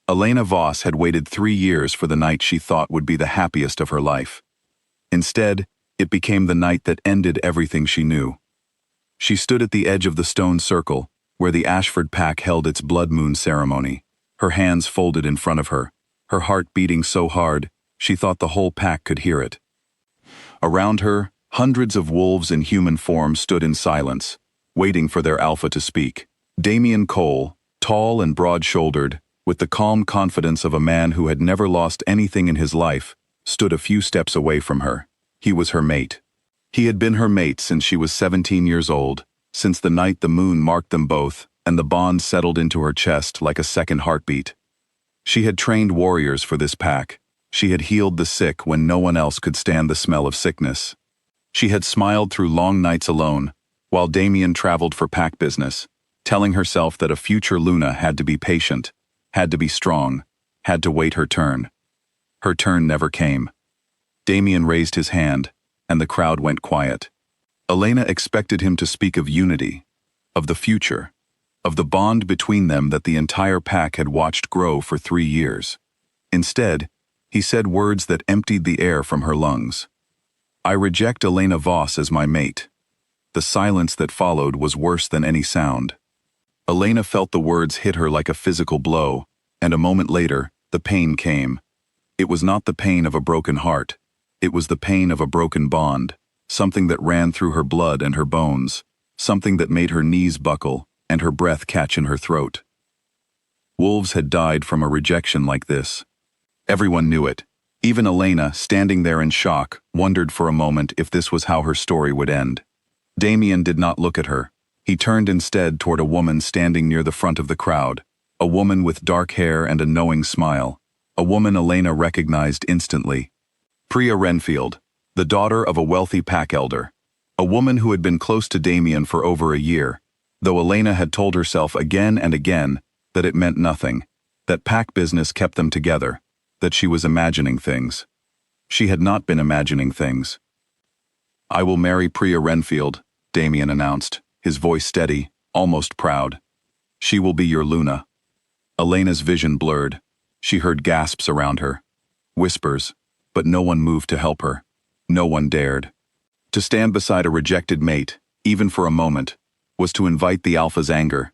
Elena Voss had waited 3 years for the night she thought would be the happiest of her life. Instead, it became the night that ended everything she knew. She stood at the edge of the stone circle, where the Ashford pack held its blood moon ceremony, her hands folded in front of her heart beating so hard, she thought the whole pack could hear it. Around her, hundreds of wolves in human form stood in silence, waiting for their alpha to speak. Damien Cole, tall and broad-shouldered, with the calm confidence of a man who had never lost anything in his life, stood a few steps away from her. He was her mate. He had been her mate since she was 17 years old, since the night the moon marked them both, and the bond settled into her chest like a second heartbeat. She had trained warriors for this pack. She had healed the sick when no one else could stand the smell of sickness. She had smiled through long nights alone, while Damien traveled for pack business, telling herself that a future Luna had to be patient, had to be strong, had to wait her turn. Her turn never came. Damien raised his hand, and the crowd went quiet. Elena expected him to speak of unity, of the future, of the bond between them that the entire pack had watched grow for 3 years. Instead, he said words that emptied the air from her lungs. "I reject Elena Voss as my mate." The silence that followed was worse than any sound. Elena felt the words hit her like a physical blow, and a moment later, the pain came. It was not the pain of a broken heart. It was the pain of a broken bond, something that ran through her blood and her bones, something that made her knees buckle and her breath catch in her throat. Wolves had died from a rejection like this. Everyone knew it. Even Elena, standing there in shock, wondered for a moment if this was how her story would end. Damien did not look at her. He turned instead toward a woman standing near the front of the crowd, a woman with dark hair and a knowing smile, a woman Elena recognized instantly. Priya Renfield, the daughter of a wealthy pack elder, a woman who had been close to Damien for over a year, though Elena had told herself again and again that it meant nothing, that pack business kept them together, that she was imagining things. She had not been imagining things. "I will marry Priya Renfield," Damien announced, his voice steady, almost proud. "She will be your Luna." Elena's vision blurred. She heard gasps around her, whispers, but no one moved to help her. No one dared. To stand beside a rejected mate, even for a moment, was to invite the alpha's anger.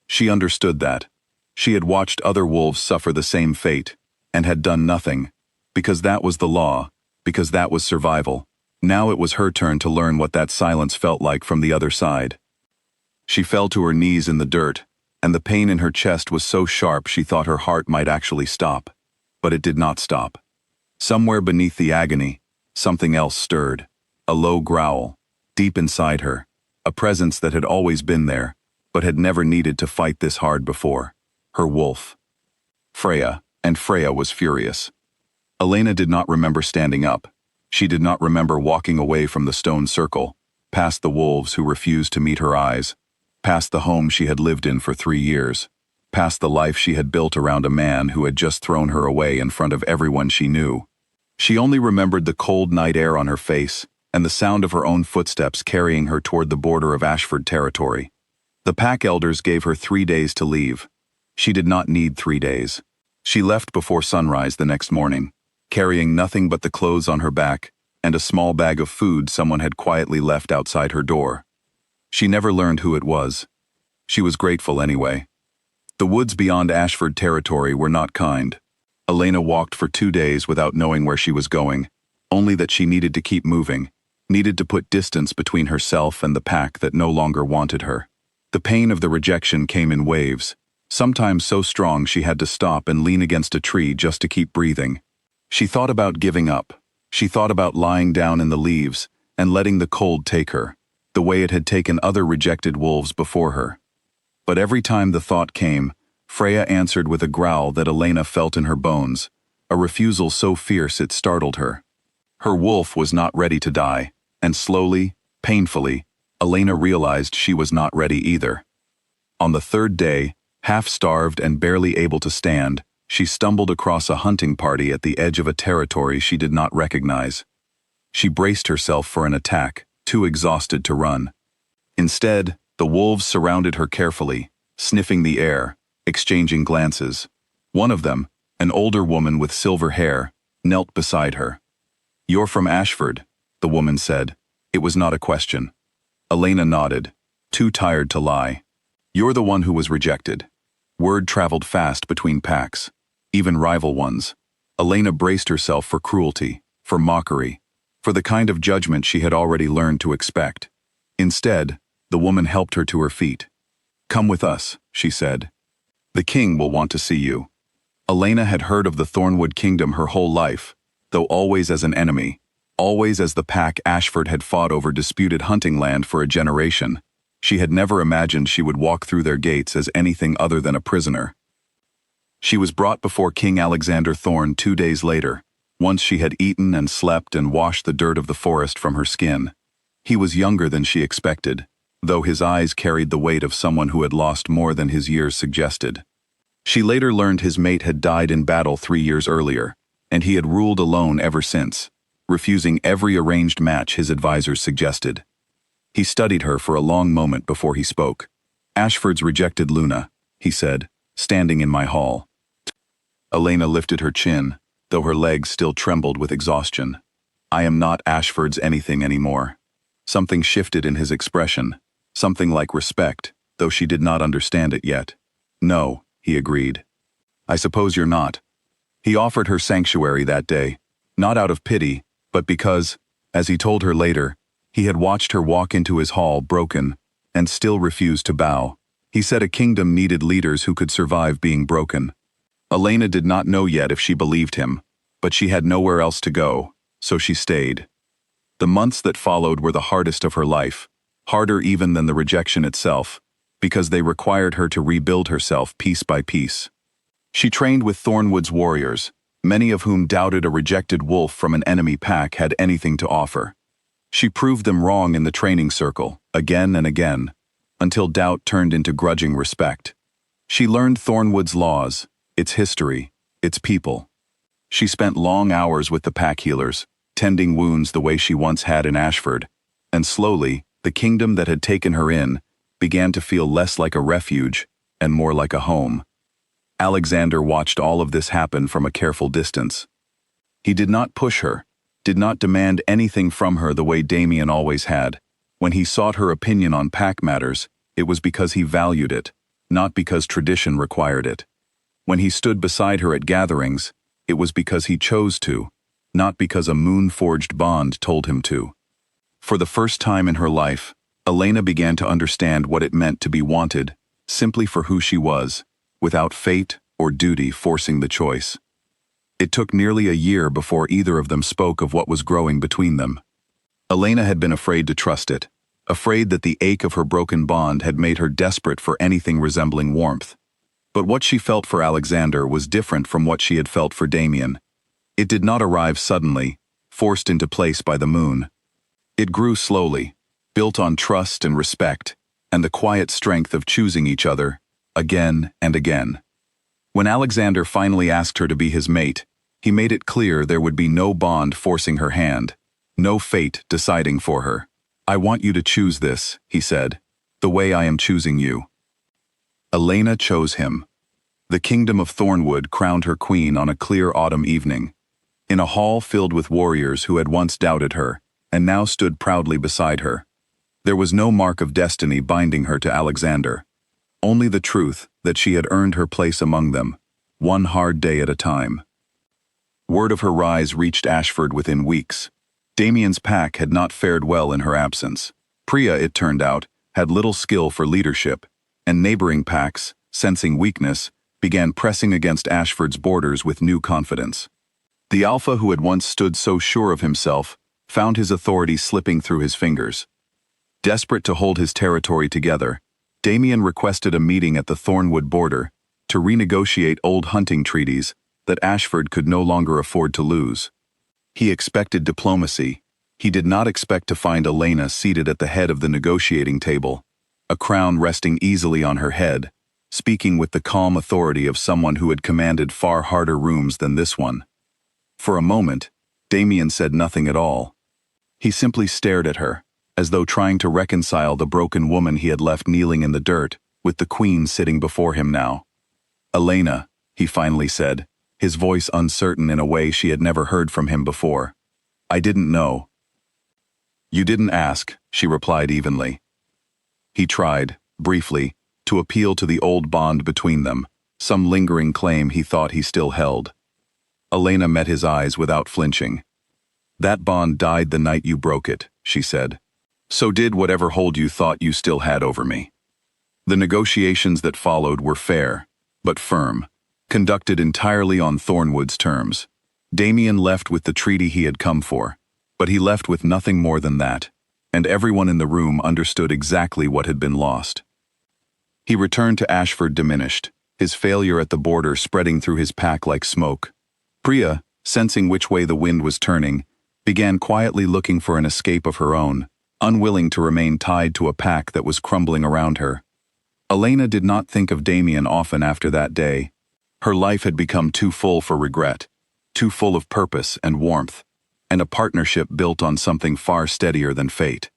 She understood that. She had watched other wolves suffer the same fate, and had done nothing, because that was the law, because that was survival. Now it was her turn to learn what that silence felt like from the other side. She fell to her knees in the dirt, and the pain in her chest was so sharp she thought her heart might actually stop. But it did not stop. Somewhere beneath the agony, something else stirred. A low growl, deep inside her, a presence that had always been there, but had never needed to fight this hard before. Her wolf. Freya, and Freya was furious. Elena did not remember standing up. She did not remember walking away from the stone circle, past the wolves who refused to meet her eyes, past the home she had lived in for 3 years, past the life she had built around a man who had just thrown her away in front of everyone she knew. She only remembered the cold night air on her face and the sound of her own footsteps carrying her toward the border of Ashford territory. The pack elders gave her 3 days to leave. She did not need 3 days. She left before sunrise the next morning, carrying nothing but the clothes on her back and a small bag of food someone had quietly left outside her door. She never learned who it was. She was grateful anyway. The woods beyond Ashford territory were not kind. Elena walked for 2 days without knowing where she was going, only that she needed to keep moving, needed to put distance between herself and the pack that no longer wanted her. The pain of the rejection came in waves, sometimes so strong she had to stop and lean against a tree just to keep breathing. She thought about giving up. She thought about lying down in the leaves and letting the cold take her, the way it had taken other rejected wolves before her. But every time the thought came, Freya answered with a growl that Elena felt in her bones, a refusal so fierce it startled her. Her wolf was not ready to die, and slowly, painfully, Elena realized she was not ready either. On the 3rd day, half-starved and barely able to stand, she stumbled across a hunting party at the edge of a territory she did not recognize. She braced herself for an attack, too exhausted to run. Instead, the wolves surrounded her carefully, sniffing the air, exchanging glances. One of them, an older woman with silver hair, knelt beside her. "You're from Ashford," the woman said. It was not a question. Elena nodded, too tired to lie. "You're the one who was rejected." Word traveled fast between packs, even rival ones. Elena braced herself for cruelty, for mockery, for the kind of judgment she had already learned to expect. Instead, the woman helped her to her feet. "Come with us," she said. "The king will want to see you." Elena had heard of the Thornwood Kingdom her whole life, though always as an enemy, always as the pack Ashford had fought over disputed hunting land for a generation. She had never imagined she would walk through their gates as anything other than a prisoner. She was brought before King Alexander Thorne 2 days later, once she had eaten and slept and washed the dirt of the forest from her skin. He was younger than she expected, though his eyes carried the weight of someone who had lost more than his years suggested. She later learned his mate had died in battle 3 years earlier, and he had ruled alone ever since, refusing every arranged match his advisors suggested. He studied her for a long moment before he spoke. "Ashford's rejected Luna," he said, "standing in my hall." Elena lifted her chin, though her legs still trembled with exhaustion. "I am not Ashford's anything anymore." Something shifted in his expression, something like respect, though she did not understand it yet. "No," he agreed. "I suppose you're not." He offered her sanctuary that day, not out of pity, but because, as he told her later, he had watched her walk into his hall broken and still refused to bow. He said a kingdom needed leaders who could survive being broken. Elena did not know yet if she believed him, but she had nowhere else to go, so she stayed. The months that followed were the hardest of her life, harder even than the rejection itself, because they required her to rebuild herself piece by piece. She trained with Thornwood's warriors, many of whom doubted a rejected wolf from an enemy pack had anything to offer. She proved them wrong in the training circle, again and again, until doubt turned into grudging respect. She learned Thornwood's laws, its history, its people. She spent long hours with the pack healers, tending wounds the way she once had in Ashford, and slowly, the kingdom that had taken her in began to feel less like a refuge and more like a home. Alexander watched all of this happen from a careful distance. He did not push her, did not demand anything from her the way Damien always had. When he sought her opinion on pack matters, it was because he valued it, not because tradition required it. When he stood beside her at gatherings, it was because he chose to, not because a moon-forged bond told him to. For the first time in her life, Elena began to understand what it meant to be wanted, simply for who she was, without fate or duty forcing the choice. It took nearly a year before either of them spoke of what was growing between them. Elena had been afraid to trust it, afraid that the ache of her broken bond had made her desperate for anything resembling warmth. But what she felt for Alexander was different from what she had felt for Damien. It did not arrive suddenly, forced into place by the moon. It grew slowly, built on trust and respect, and the quiet strength of choosing each other, again and again. When Alexander finally asked her to be his mate, he made it clear there would be no bond forcing her hand, no fate deciding for her. "I want you to choose this," he said, "the way I am choosing you." Elena chose him. The kingdom of Thornwood crowned her queen on a clear autumn evening, in a hall filled with warriors who had once doubted her, and now stood proudly beside her. There was no mark of destiny binding her to Alexander, only the truth that she had earned her place among them, one hard day at a time. Word of her rise reached Ashford within weeks. Damien's pack had not fared well in her absence. Priya, it turned out, had little skill for leadership, and neighboring packs, sensing weakness, began pressing against Ashford's borders with new confidence. The alpha who had once stood so sure of himself found his authority slipping through his fingers. Desperate to hold his territory together, Damien requested a meeting at the Thornwood border to renegotiate old hunting treaties that Ashford could no longer afford to lose. He expected diplomacy. He did not expect to find Elena seated at the head of the negotiating table, a crown resting easily on her head, speaking with the calm authority of someone who had commanded far harder rooms than this one. For a moment, Damien said nothing at all. He simply stared at her, as though trying to reconcile the broken woman he had left kneeling in the dirt with the queen sitting before him now. "Elena," he finally said, his voice uncertain in a way she had never heard from him before. I didn't know. You didn't ask, she replied evenly. He tried, briefly, to appeal to the old bond between them, some lingering claim he thought he still held. Elena met his eyes without flinching. That bond died the night you broke it, she said. So did whatever hold you thought you still had over me. The negotiations that followed were fair, but firm, conducted entirely on Thornwood's terms. Damien left with the treaty he had come for, but he left with nothing more than that, and everyone in the room understood exactly what had been lost. He returned to Ashford diminished, his failure at the border spreading through his pack like smoke. Priya, sensing which way the wind was turning, began quietly looking for an escape of her own, unwilling to remain tied to a pack that was crumbling around her. Elena did not think of Damien often after that day. Her life had become too full for regret, too full of purpose and warmth, and a partnership built on something far steadier than fate.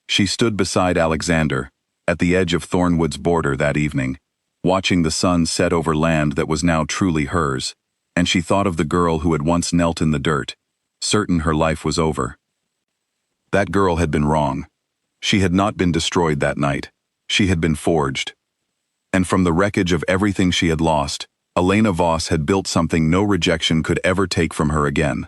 She stood beside Alexander, at the edge of Thornwood's border that evening, watching the sun set over land that was now truly hers, and she thought of the girl who had once knelt in the dirt, certain her life was over. That girl had been wrong. She had not been destroyed that night. She had been forged. And from the wreckage of everything she had lost, Elena Voss had built something no rejection could ever take from her again.